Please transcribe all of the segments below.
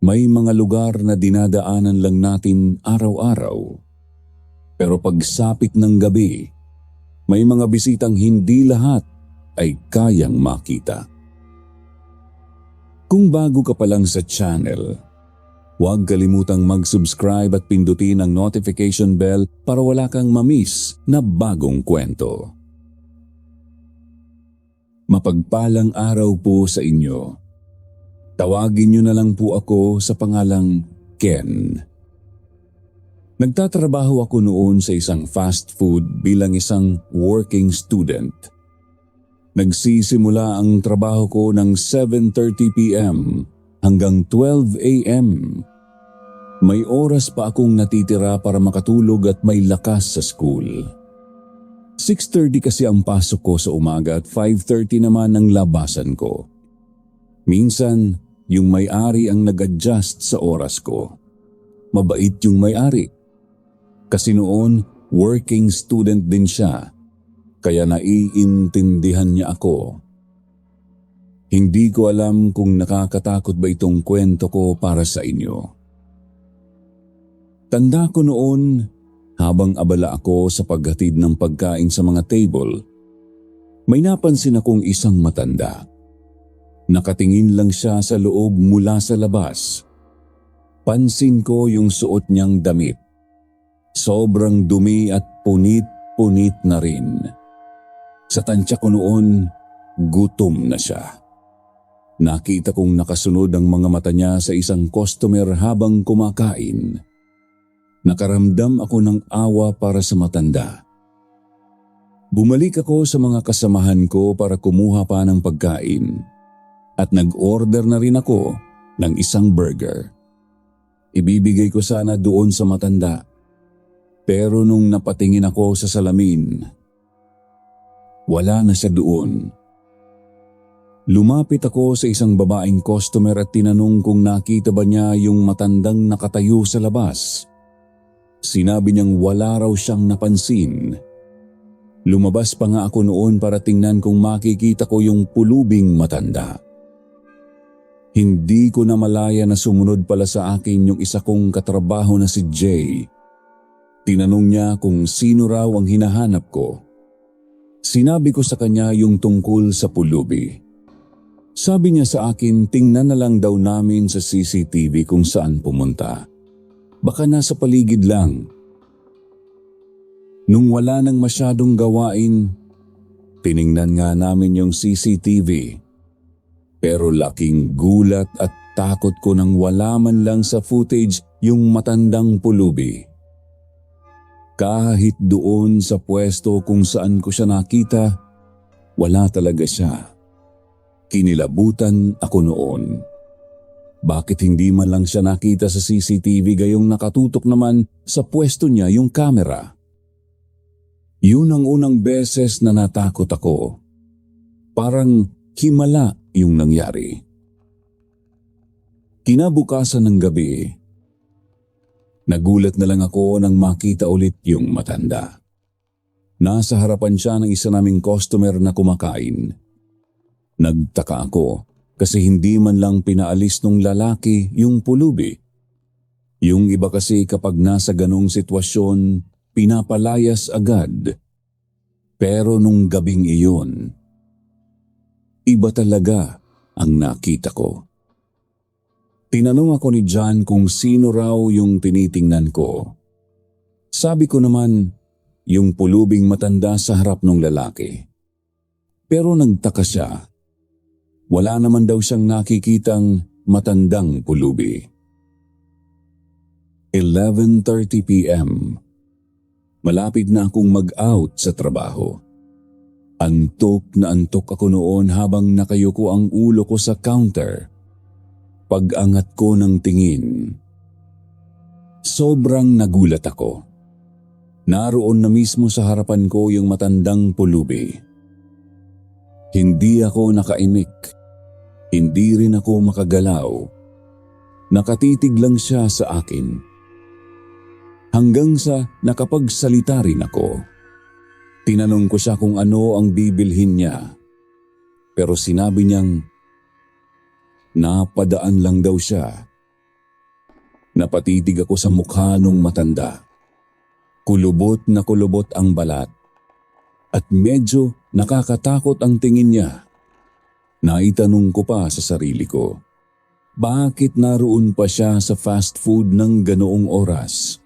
May mga lugar na dinadaanan lang natin araw-araw. Pero pagsapit ng gabi, may mga bisitang hindi lahat ay kayang makita. Kung bago ka pa lang sa channel, huwag kalimutang mag-subscribe at pindutin ang notification bell para wala kang ma-miss na bagong kwento. Mapagpalang araw po sa inyo. Tawagin niyo na lang po ako sa pangalang Ken. Nagtatrabaho ako noon sa isang fast food bilang isang working student. Nagsisimula ang trabaho ko ng 7:30 p.m. hanggang 12 a.m. May oras pa akong natitira para makatulog at may lakas sa school. 6:30 kasi ang pasok ko sa umaga at 5:30 naman ang labasan ko. Minsan, yung may-ari ang nag-adjust sa oras ko. Mabait yung may-ari. Kasi noon, working student din siya, kaya naiintindihan niya ako. Hindi ko alam kung nakakatakot ba itong kwento ko para sa inyo. Tanda ko noon, habang abala ako sa paghatid ng pagkain sa mga table, may napansin akong isang matanda. Nakatingin lang siya sa loob mula sa labas. Pansin ko yung suot niyang damit. Sobrang dumi at punit-punit na rin. Sa tansya ko noon, gutom na siya. Nakita kong nakasunod ang mga mata niya sa isang customer habang kumakain. Nakaramdam ako ng awa para sa matanda. Bumalik ako sa mga kasamahan ko para kumuha pa ng pagkain. At nag-order na rin ako ng isang burger. Ibibigay ko sana doon sa matanda. Pero nung napatingin ako sa salamin, wala na siya doon. Lumapit ako sa isang babaeng customer at tinanong kung nakita ba niya yung matandang nakatayo sa labas. Sinabi niyang wala raw siyang napansin. Lumabas pa nga ako noon para tingnan kung makikita ko yung pulubing matanda. Hindi ko na malaya na sumunod pala sa akin yung isa kong katrabaho na si Jay. Tinanong niya kung sino raw ang hinahanap ko. Sinabi ko sa kanya yung tungkol sa pulubi. Sabi niya sa akin, tingnan na lang daw namin sa CCTV kung saan pumunta. Baka nasa paligid lang. Nung wala nang masyadong gawain, tiningnan nga namin yung CCTV. Pero laking gulat at takot ko nang wala man lang sa footage yung matandang pulubi. Kahit doon sa pwesto kung saan ko siya nakita, wala talaga siya. Kinilabutan ako noon. Bakit hindi man lang siya nakita sa CCTV gayong nakatutok naman sa pwesto niya yung kamera? Yun ang unang beses na natakot ako. Parang himala yung nangyari. Kinabukasan ng gabi, nagulat na lang ako nang makita ulit yung matanda. Nasa harapan siya ng isa naming customer na kumakain. Nagtaka ako kasi hindi man lang pinaalis nung lalaki yung pulubi. Yung iba kasi kapag nasa ganong sitwasyon, pinapalayas agad. Pero nung gabing iyon, iba talaga ang nakita ko. Tinanong ako ni John kung sino raw yung tinitingnan ko. Sabi ko naman, yung pulubing matanda sa harap ng lalaki. Pero nagtaka siya. Wala naman daw siyang nakikitang matandang pulubi. 11:30 p.m. Malapit na akong mag-out sa trabaho. Antok na antok ako noon habang nakayuko ang ulo ko sa counter. Pag-angat ko ng tingin, sobrang nagulat ako. Naroon na mismo sa harapan ko yung matandang pulubi. Hindi ako nakaimik. Hindi rin ako makagalaw. Nakatitig lang siya sa akin. Hanggang sa nakapagsalita rin ako. Tinanong ko siya kung ano ang bibilhin niya. Pero sinabi niyang napadaan lang daw siya Napatitig ako sa mukha nung matanda. Kulubot na kulubot ang balat at medyo nakakatakot ang tingin niya. Naitanong ko pa sa sarili ko, bakit naroon pa siya sa fast food ng ganoong oras?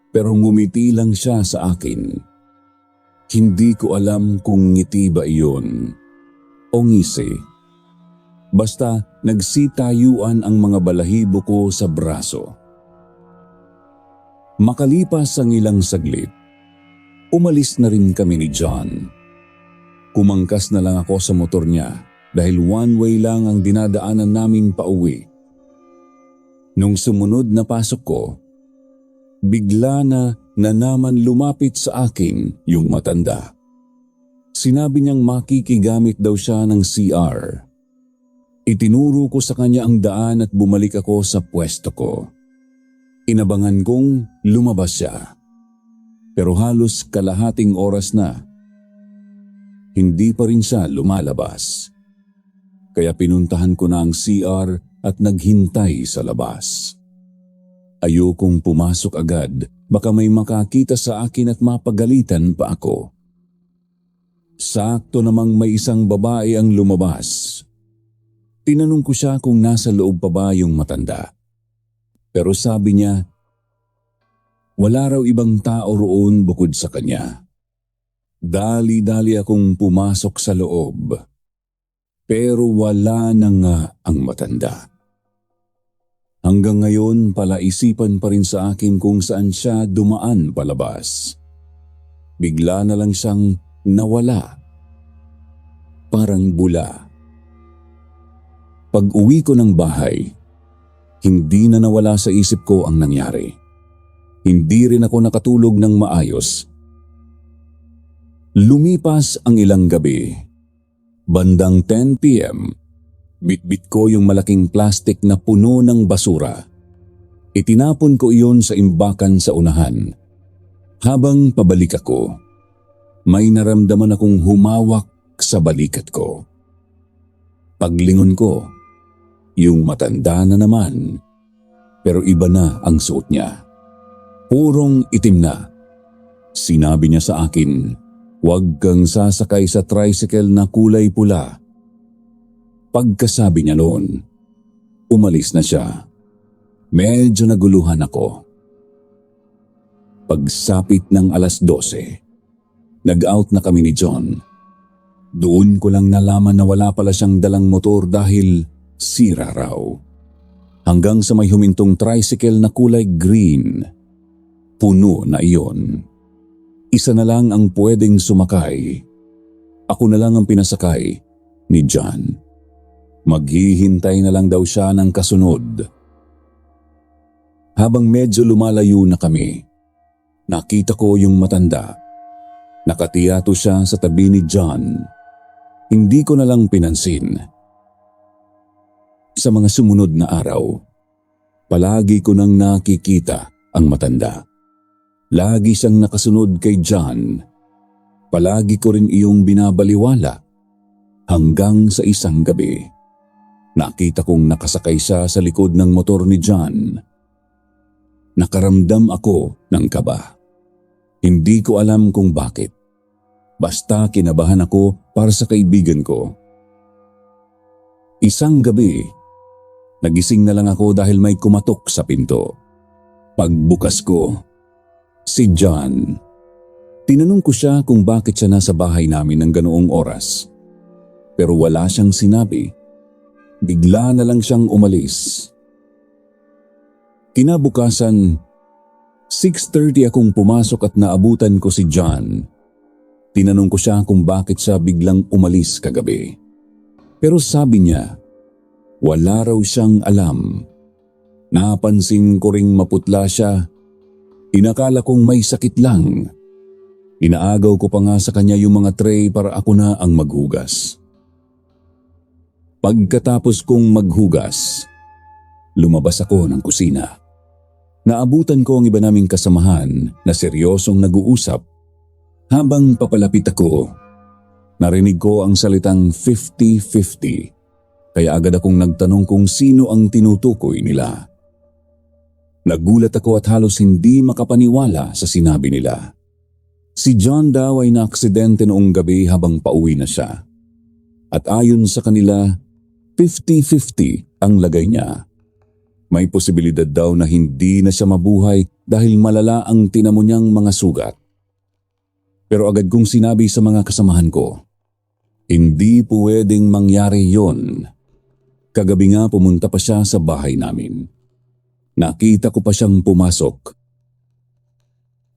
Pero ngumiti lang siya sa akin. Hindi ko alam kung ngiti ba iyon o ngisi. Basta nagsitayuan ang mga balahibo ko sa braso. Makalipas ang ilang saglit, umalis na rin kami ni John. Kumangkas na lang ako sa motor niya dahil one way lang ang dinadaanan namin pauwi. Nung sumunod na pasok ko, bigla na naman lumapit sa akin yung matanda. Sinabi niyang makikigamit daw siya ng CR. Itinuro ko sa kanya ang daan at bumalik ako sa pwesto ko. Inabangan kong lumabas siya. Pero halos kalahating oras na. Hindi pa rin siya lumalabas. Kaya pinuntahan ko na ang CR at naghintay sa labas. Ayokong pumasok agad, baka may makakita sa akin at mapagalitan pa ako. Sakto namang may isang babae ang lumabas. Tinanong ko siya kung nasa loob pa ba yung matanda. Pero sabi niya, wala raw ibang tao roon bukod sa kanya. Dali-dali akong pumasok sa loob. Pero wala na nga ang matanda. Hanggang ngayon palaisipan pa rin sa akin kung saan siya dumaan palabas. Bigla na lang siyang nawala. Parang bula. Pag-uwi ko ng bahay, hindi na nawala sa isip ko ang nangyari. Hindi rin ako nakatulog ng maayos. Lumipas ang ilang gabi. Bandang 10 p.m., bitbit ko yung malaking plastik na puno ng basura. Itinapon ko iyon sa imbakan sa unahan. Habang pabalik ako, may naramdaman akong humawak sa balikat ko. Paglingon ko, yung matanda na naman, pero iba na ang suot niya. Purong itim na. Sinabi niya sa akin, huwag kang sasakay sa tricycle na kulay pula. Pagkasabi niya noon, umalis na siya. Medyo naguluhan ako. Pagsapit ng 12:00, nag-out na kami ni John. Doon ko lang nalaman na wala pala siyang dalang motor dahil sira raw. Hanggang sa may humintong tricycle na kulay green. Puno na iyon. Isa na lang ang pwedeng sumakay. Ako na lang ang pinasakay ni John. Maghihintay na lang daw siya ng kasunod. Habang medyo lumalayo na kami, nakita ko yung matanda. Nakatiyato siya sa tabi ni John. Hindi ko na lang pinansin. Sa mga sumunod na araw, palagi ko nang nakikita ang matanda. Lagi siyang nakasunod kay John. Palagi ko rin iyong binabaliwala hanggang sa isang gabi. Nakita kong nakasakay siya sa likod ng motor ni John. Nakaramdam ako ng kaba. Hindi ko alam kung bakit. Basta kinabahan ako para sa kaibigan ko. Isang gabi, nagising na lang ako dahil may kumatok sa pinto. Pagbukas ko, si John. Tinanong ko siya kung bakit siya nasa bahay namin ng ganoong oras. Pero wala siyang sinabi. Bigla na lang siyang umalis. Kinabukasan, 6:30 akong pumasok at naabutan ko si John. Tinanong ko siya kung bakit siya biglang umalis kagabi. Pero sabi niya, wala raw siyang alam. Napansin ko ring maputla siya. Inakala kong may sakit lang. Inaagaw ko pa nga sa kanya yung mga tray para ako na ang maghugas. Pagkatapos kong maghugas, lumabas ako ng kusina. Naabutan ko ang iba naming kasamahan na seryosong nag-uusap. Habang papalapit ako, narinig ko ang salitang 50-50. Kaya agad akong nagtanong kung sino ang tinutukoy nila. Nagulat ako at halos hindi makapaniwala sa sinabi nila. Si John daw ay naaksidente noong gabi habang pauwi na siya. At ayon sa kanila, 50-50 ang lagay niya. May posibilidad daw na hindi na siya mabuhay dahil malala ang tinamo niyang mga sugat. Pero agad kong sinabi sa mga kasamahan ko, hindi pwedeng mangyari yon. Kagabi nga pumunta pa siya sa bahay namin. Nakita ko pa siyang pumasok.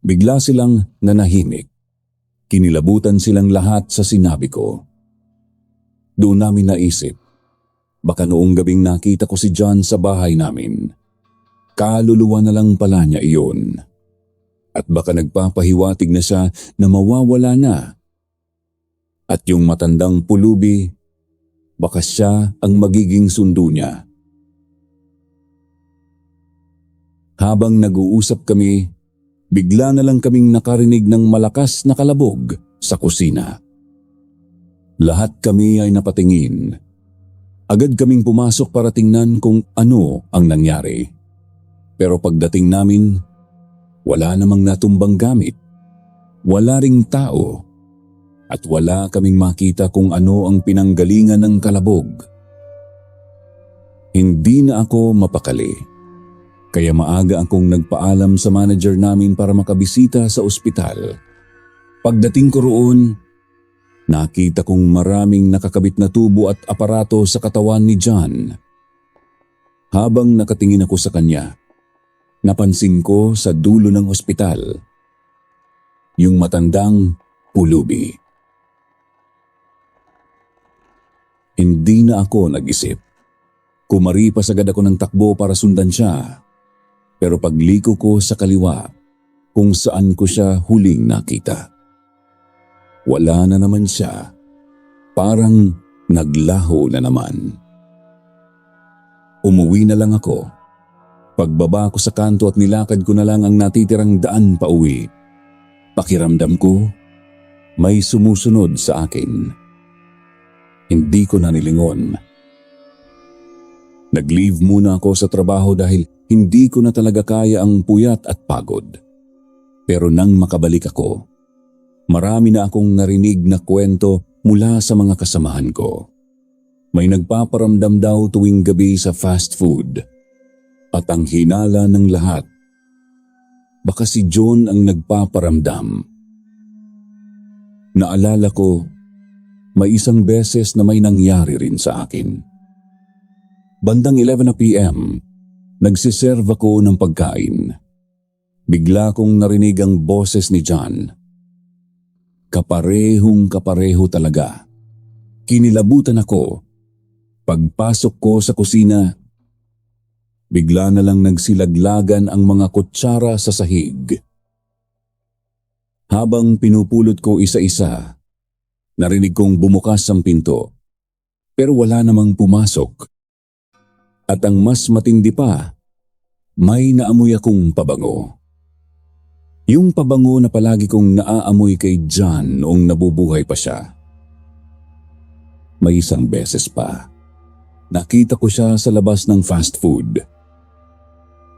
Bigla silang nanahimik. Kinilabutan silang lahat sa sinabi ko. Doon namin naisip, baka noong gabing nakita ko si John sa bahay namin, kaluluwa na lang pala niya iyon. At baka nagpapahiwatig na siya na mawawala na. At yung matandang pulubi, baka siya ang magiging sundo niya. Habang nag-uusap kami, bigla na lang kaming nakarinig ng malakas na kalabog sa kusina. Lahat kami ay napatingin. Agad kaming pumasok para tingnan kung ano ang nangyari. Pero pagdating namin, wala namang natumbang gamit. Wala ring tao. At wala kaming makita kung ano ang pinanggalingan ng kalabog. Hindi na ako mapakali. Kaya maaga akong nagpaalam sa manager namin para makabisita sa ospital. Pagdating ko roon, nakita kong maraming nakakabit na tubo at aparato sa katawan ni John. Habang nakatingin ako sa kanya, napansin ko sa dulo ng ospital yung matandang pulubi. Hindi na ako nag-isip. Kumaripas agad ako ng takbo para sundan siya. Pero pagliko ko sa kaliwa, kung saan ko siya huling nakita, wala na naman siya. Parang naglaho na naman. Umuwi na lang ako. Pagbaba ko sa kanto at nilakad ko na lang ang natitirang daan pa uwi, pakiramdam ko may sumusunod sa akin. Hindi ko na nilingon. Nag-leave muna ako sa trabaho dahil hindi ko na talaga kaya ang puyat at pagod. Pero nang makabalik ako, marami na akong narinig na kwento mula sa mga kasamahan ko. May nagpaparamdam daw tuwing gabi sa fast food. At ang hinala ng lahat, baka si John ang nagpaparamdam. Naalala ko, may isang beses na may nangyari rin sa akin. Bandang 11 p.m, nagsiserve ako ng pagkain. Bigla kong narinig ang boses ni John. Kaparehong-kapareho talaga. Kinilabutan ako. Pagpasok ko sa kusina, bigla na lang nagsilaglagan ang mga kutsara sa sahig. Habang pinupulot ko isa-isa, narinig kong bumukas ang pinto. Pero wala namang pumasok. At ang mas matindi pa, may naamoy akong pabango. Yung pabango na palagi kong naaamoy kay John noong nabubuhay pa siya. May isang beses pa, nakita ko siya sa labas ng fast food.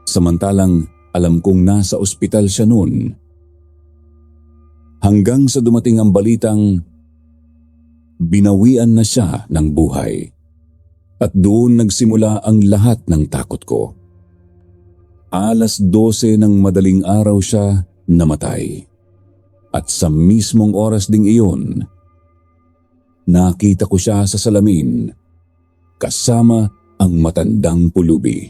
Samantalang alam kong nasa ospital siya noon. Hanggang sa dumating ang balitang binawian na siya ng buhay. At doon nagsimula ang lahat ng takot ko. 12:00 ng madaling araw siya namatay. At sa mismong oras ding iyon, nakita ko siya sa salamin kasama ang matandang pulubi.